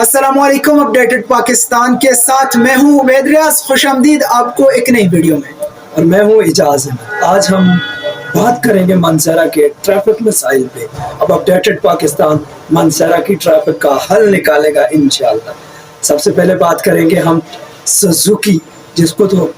अस्सलामुअलैकुम। अपडेटेड पाकिस्तान के साथ मैं हूँ उबैद रियाज। खुश आमदीद आपको एक नई वीडियो में। और मैं हूँ इजाज। आज हम बात करेंगे मानसहरा के ट्रैफिक मसाइल पे। अब अपडेटेड पाकिस्तान मानसहरा की ट्रैफिक का हल निकालेगा इंशाअल्लाह। सबसे पहले बात करेंगे हम सुजुकी, जिसको तो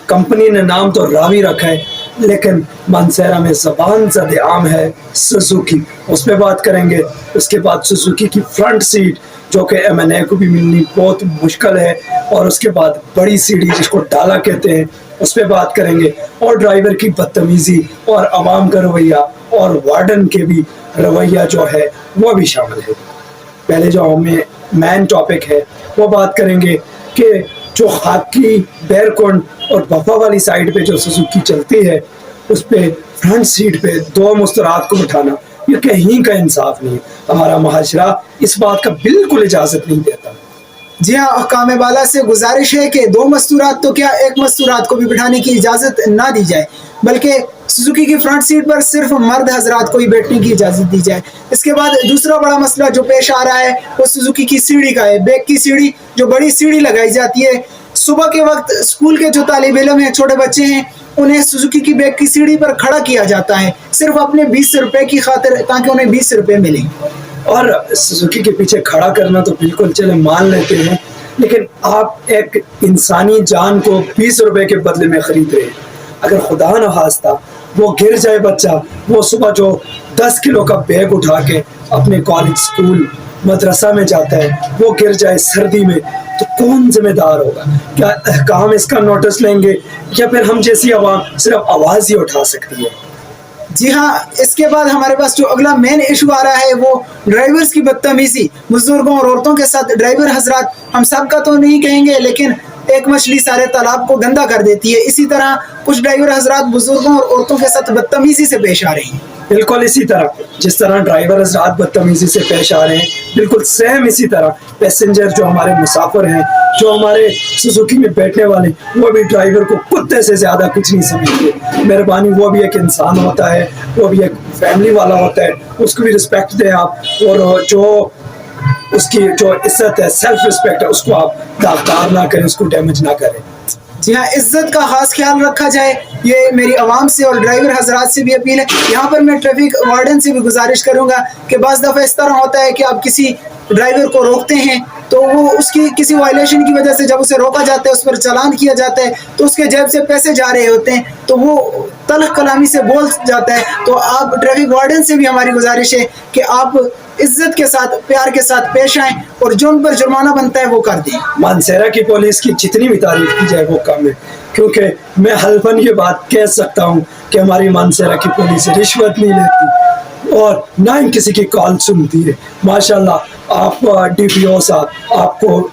कंपनी ने नाम तो रावी रखा है, लेकिन मानसहरा में ज़बान ज़द आम है सुजुकी। उस पर बात करेंगे। उसके बाद सुजुकी की फ्रंट सीट, जो कि M&A को भी मिलनी बहुत मुश्किल है। और उसके बाद बड़ी सीढ़ी, जिसको डाला कहते हैं, उस पर बात करेंगे। और ड्राइवर की बदतमीज़ी और आवाम का रवैया और वार्डन के भी रवैया जो है वो भी शामिल है। पहले जो हमें मेन टॉपिक है वो बात करेंगे कि जो खाकी, बैरकुंड और बफा वाली साइड पे जो सुजुकी चलती है, उस पे फ्रंट सीट पे दो मुस्तरात को बिठाना ये कहीं का इंसाफ नहीं है। हमारा मुहाशरा इस बात का बिल्कुल इजाज़त नहीं देता। जी हाँ, अहकाम वाला से गुजारिश है कि दो मस्तूरात तो क्या एक मस्तूरात को भी बिठाने की इजाज़त ना दी जाए, बल्कि सुजुकी की फ्रंट सीट पर सिर्फ मर्द हजरात को ही बैठने की इजाज़त दी जाए। इसके बाद दूसरा बड़ा मसला जो पेश आ रहा है वो सुजुकी की सीढ़ी का है। बैक की सीढ़ी, जो बड़ी सीढ़ी लगाई जाती है सुबह के वक्त, स्कूल के जो तालिब इल्म हैं, छोटे बच्चे हैं, उन्हें सुजुकी की बैक की सीढ़ी पर खड़ा किया जाता है सिर्फ अपने 20 रुपए की खातिर, ताकि उन्हें 20 रुपए मिले। और सुजुकी के पीछे खड़ा करना तो बिल्कुल चले मान लेते हैं, लेकिन आप एक इंसानी जान को 20 रुपए के बदले में खरीद रहे हैं। अगर खुदा न खास्ता वो गिर जाए बच्चा, वो सुबह जो 10 किलो का बैग उठा के अपने कॉलेज, स्कूल, मदरसा में जाता है, वो गिर जाए सर्दी में, तो कौन जिम्मेदार होगा? क्या अहकाम इसका नोटिस लेंगे, या फिर हम जैसी आवाम सिर्फ आवाज़ ही उठा सकती है? जी हाँ, इसके बाद हमारे पास जो अगला मेन इशू आ रहा है वो ड्राइवर्स की बदतमीजी। बुजुर्गों और औरतों के साथ ड्राइवर हजरात, हम सब का तो नहीं कहेंगे, लेकिन एक मछली सारे तालाब को गंदा कर देती है। इसी तरह कुछ ड्राइवर हजरात बुजुर्गों और औरतों के साथ बदतमीजी से पेश आ रहे हैं। बिल्कुल इसी तरह जिस तरह ड्राइवर हजरात बदतमीजी से पेश आ रहे हैं, बिल्कुल सेम इसी तरह पैसेंजर, जो हमारे मुसाफिर हैं, जो हमारे सुजुकी में बैठने वाले, वो भी ड्राइवर को कुत्ते से ज़्यादा कुछ नहीं समझते। मेहरबानी, वो भी एक इंसान होता है, वो भी एक फैमिली वाला होता है, उसको भी रिस्पेक्ट दें आप। और जो उसकी जो इज्जत है, सेल्फ रिस्पेक्ट है, उसको आप दागदार ना करें, उसको डैमेज ना करें। जी हाँ, इज्जत का खास ख्याल रखा जाए, ये मेरी आवाम से और ड्राइवर हजरात से भी अपील है। यहाँ पर मैं ट्रैफिक वार्डन से भी गुजारिश करूँगा कि बाज़ दफ़ा इस तरह होता है कि आप किसी ड्राइवर को रोकते हैं, तो वो उसकी किसी वायलेशन की वजह से जब उसे रोका जाता है, उस पर चालान किया जाता है, तो उसके जेब से पैसे जा रहे होते हैं, तो वो तल्ख कलामी से बोल जाता है। तो आप ट्रैफिक वार्डन से भी हमारी गुजारिश है कि आप इज्जत के साथ, प्यार के साथ पेश आएँ और जो उन पर जुर्माना बनता है वो कर दें। मानसहरा की पुलिस की जितनी भी तारीफ की जाए वो कम है, क्योंकि मैं हल्फन ये बात कह सकता हूँ कि हमारी मानसहरा की पुलिस रिश्वत नहीं लेती और ना ही किसी की कॉल सुनती है। माशाल्लाह, आप DPO साहब, आपको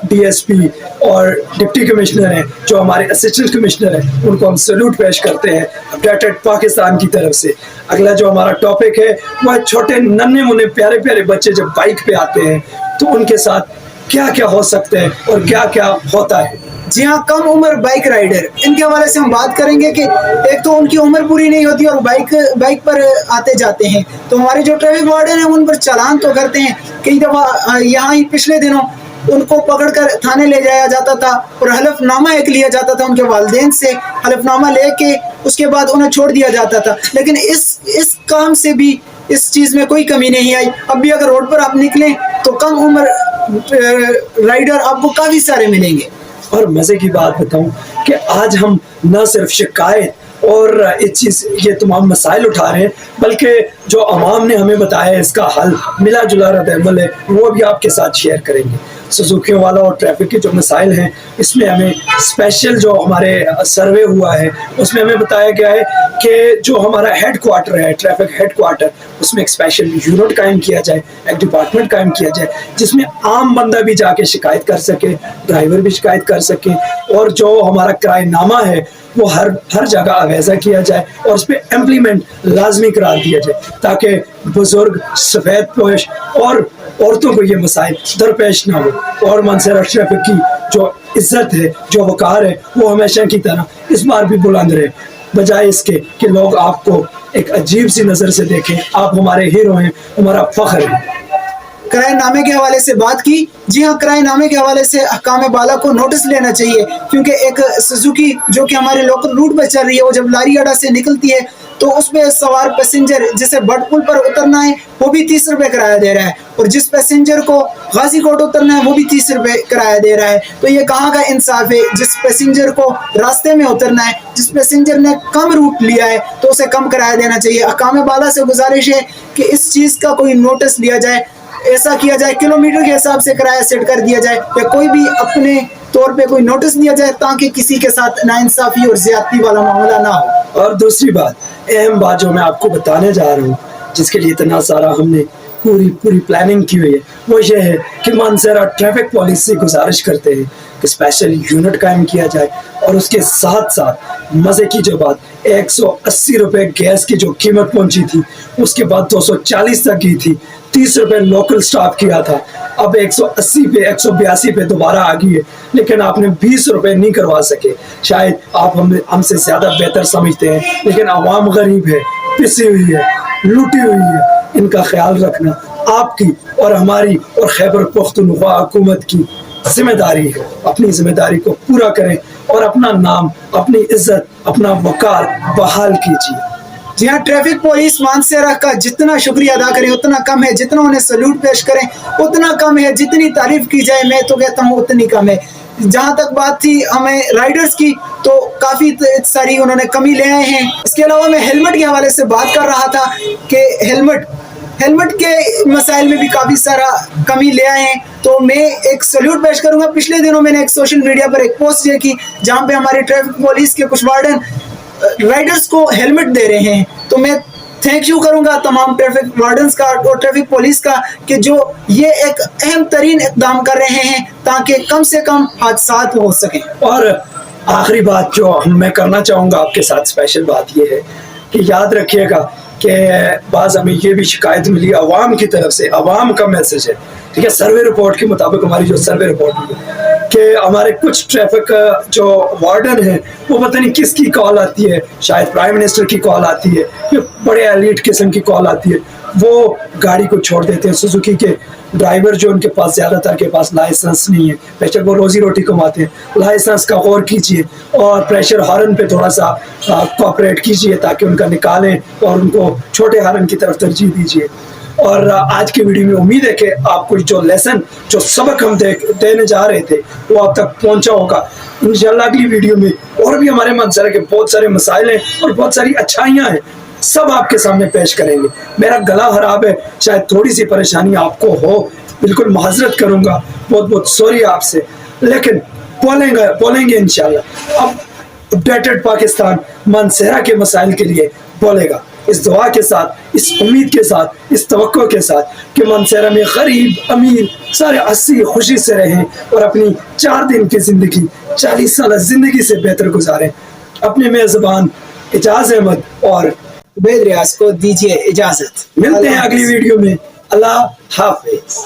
DSP और डिप्टी कमिश्नर हैं, जो हमारे असिस्टेंट कमिश्नर हैं, उनको हम सैल्यूट पेश करते हैं अपडेटेड पाकिस्तान की तरफ से। अगला जो हमारा टॉपिक है वह छोटे नन्हे मुन्ने प्यारे प्यारे बच्चे जब बाइक पे आते हैं तो उनके साथ क्या क्या हो सकते हैं और क्या क्या होता है। जी हाँ, कम उम्र बाइक राइडर, इनके हवाले से हम बात करेंगे कि एक तो उनकी उम्र पूरी नहीं होती और बाइक पर आते जाते हैं, तो हमारे जो ट्रैफिक वार्डन हैं उन पर चालान तो करते हैं। कई दफ़ा यहाँ ही पिछले दिनों उनको पकड़कर थाने ले जाया जाता था और हलफनामा एक लिया जाता था उनके वालिदैन से, हलफनामा लेके उसके बाद उन्हें छोड़ दिया जाता था। लेकिन इस काम से भी इस चीज़ में कोई कमी नहीं आई। अब भी अगर रोड पर आप निकलें तो कम उम्र राइडर आपको काफ़ी सारे मिलेंगे। और मज़े की बात बताऊं कि आज हम न सिर्फ शिकायत और इस चीज़, ये तमाम मसाइल उठा रहे हैं, बल्कि जो अवाम ने हमें बताया इसका हल मिला जुला रद्द-ए-अमल है, वो भी आपके साथ शेयर करेंगे। सुजुकी वाला और ट्रैफिक के जो मसाइल हैं, इसमें हमें स्पेशल जो हमारे सर्वे हुआ है उसमें हमें बताया गया है कि जो हमारा हेड क्वार्टर है, ट्रैफिक हेड क्वार्टर, उसमें एक स्पेशल यूनिट कायम किया जाए, एक डिपार्टमेंट कायम किया जाए, जिसमें आम बंदा भी जाके शिकायत कर सके, ड्राइवर भी शिकायत कर सके, और जो हमारा किराएनामा है वो हर जगह आवेज़ा किया जाए और उस पर इम्प्लीमेंट लाजमी करार दिया जाए, ताकि बुजुर्ग, सफ़ेद पोश और औरतों को ये मसाइल दरपेश ना हो। और मानसहरा ट्रैफिक की जो इज्जत है, जो वक़ार है, वो हमेशा की तरह इस बार भी बुलंद रहे, बजाय इसके कि लोग आपको एक अजीब सी नज़र से देखें। आप हमारे हीरो हैं, हमारा फ़ख्र है। کرائے نامے کے حوالے سے بات کی. جی ہاں, کرائے نامے کے حوالے سے حکام بالا کو نوٹس لینا چاہیے, کیونکہ ایک سوزوکی جو کہ ہمارے لوکل روٹ پہ چل رہی ہے, وہ جب لاری اڈا سے نکلتی ہے تو اس پہ سوار پیسنجر جسے بٹ پل پر اترنا ہے وہ بھی 30 روپے کرایہ دے رہا ہے, اور جس پیسنجر کو غازی کوٹ اترنا ہے وہ بھی 30 روپے کرایہ دے رہا ہے. تو یہ کہاں کا انصاف ہے؟ جس پیسنجر کو راستے میں اترنا ہے, جس پیسنجر نے کم روٹ لیا ہے تو اسے کم کرایہ دینا چاہیے. حکام بالا سے گزارش ہے کہ اس چیز کا کوئی نوٹس لیا جائے, ایسا کیا جائے کلومیٹر کے حساب سے کرایہ سیٹ کر دیا جائے, یا کوئی بھی اپنے طور پہ کوئی نوٹس دیا جائے تاکہ کسی کے ساتھ ناانصافی اور زیادتی والا معاملہ نہ ہو. اور دوسری بات, اہم بات جو میں آپ کو بتانے جا رہا ہوں, جس کے لیے اتنا سارا ہم نے پوری پلاننگ کی ہوئی ہے, وہ یہ ہے کہ مانسہرہ ٹریفک پولیس سے گزارش کرتے ہیں کہ اسپیشل یونٹ قائم کیا جائے, اور اس کے ساتھ ساتھ مزے کی جو بات, 180 روپے گیس کی جو قیمت پہنچی تھی اس کے بعد 240 تک گئی تھی, 30 روپے لوکل سٹاف کیا تھا, اب 180 پہ 182 پہ دوبارہ آ گئی ہے, لیکن آپ نے 20 روپے نہیں کروا سکے. شاید آپ ہم سے زیادہ بہتر سمجھتے ہیں, لیکن عوام غریب ہے, پسی ہوئی ہے, لوٹی ہوئی ہے. ان کا خیال رکھنا آپ کی اور ہماری اور خیبر پختونخوا حکومت کی ذمہ داری ہے. اپنی ذمہ داری کو پورا کریں اور اپنا نام, اپنی عزت, اپنا وقار بحال کیجیے. جی ہاں, ٹریفک پولیس مانسہرہ کا جتنا شکریہ ادا کریں اتنا کم ہے, جتنا انہیں سلوٹ پیش کریں اتنا کم ہے, جتنی تعریف کی جائے میں تو کہتا ہوں اتنی کم ہے. جہاں تک بات تھی ہمیں رائڈرز کی, تو کافی ساری انہوں نے کمی لے آئے ہیں. اس کے علاوہ میں ہیلمٹ کے حوالے سے بات کر رہا تھا کہ ہیلمٹ کے مسائل میں بھی کافی سارا کمی لے آئے ہیں, تو میں ایک سلیوٹ پیش کروں گا. پچھلے دنوں میں نے ایک سوشل میڈیا پر ایک پوسٹ کی جہاں پہ ہمارے ٹریفک پولیس کے کچھ وارڈن رائڈرز کو ہیلمٹ دے رہے ہیں, تو میں تھینک یو کروں گا تمام ٹریفک وارڈنز کا اور ٹریفک پولیس کا کہ جو یہ ایک اہم ترین اقدام کر رہے ہیں تاکہ کم سے کم حادثات ہو سکیں. اور آخری بات جو میں کرنا چاہوں گا آپ کے ساتھ اسپیشل بات یہ ہے کہ یاد رکھیے گا کہ بعض ہمیں یہ بھی شکایت ملی عوام کی طرف سے, عوام کا میسج ہے, ٹھیک ہے, سروے رپورٹ کے مطابق ہماری جو سروے رپورٹ ہوئی کہ ہمارے کچھ ٹریفک جو وارڈن ہیں وہ پتہ نہیں کس کی کال آتی ہے, شاید پرائم منسٹر کی کال آتی ہے یا بڑے ایلیٹ قسم کی کال آتی ہے, وہ گاڑی کو چھوڑ دیتے ہیں. سوزوکی کے ڈرائیور جو ان کے پاس زیادہ تر کے پاس لائسنس نہیں ہے, بیشک وہ روزی روٹی کماتے ہیں, لائسنس کا غور کیجیے اور پریشر ہارن پہ تھوڑا سا کوآپریٹ کیجیے تاکہ ان کا نکالیں اور ان کو چھوٹے ہارن کی طرف ترجیح دیجیے. اور آج کی ویڈیو میں امید ہے کہ آپ کو جو لیسن, جو سبق ہم دینے جا رہے تھے وہ آپ تک پہنچا ہوگا. انشاءاللہ اگلی ویڈیو میں اور بھی ہمارے منظر کے بہت سارے مسائل ہیں اور بہت ساری اچھائیاں ہیں, سب آپ کے سامنے پیش کریں گے. میرا گلا خراب ہے, شاید تھوڑی سی پریشانی آپ کو ہو, بالکل معذرت کروں گا, بہت سوری آپ سے, لیکن بولیں گے انشاءاللہ. اب اپڈیٹڈ پاکستان مانسہرہ کے مسائل کے لیے بولے گا, اس دعا کے ساتھ, اس امید کے ساتھ, اس توقع کے ساتھ کہ مانسہرہ میں غریب امیر سارے ہنسی خوشی سے رہیں اور اپنی 4 دن کی زندگی 40 سالہ زندگی سے بہتر گزاریں. اپنے میزبان اعجاز احمد اور عبید ریاض کو دیجیے اجازت. ملتے ہیں اگلی ویڈیو میں. اللہ حافظ.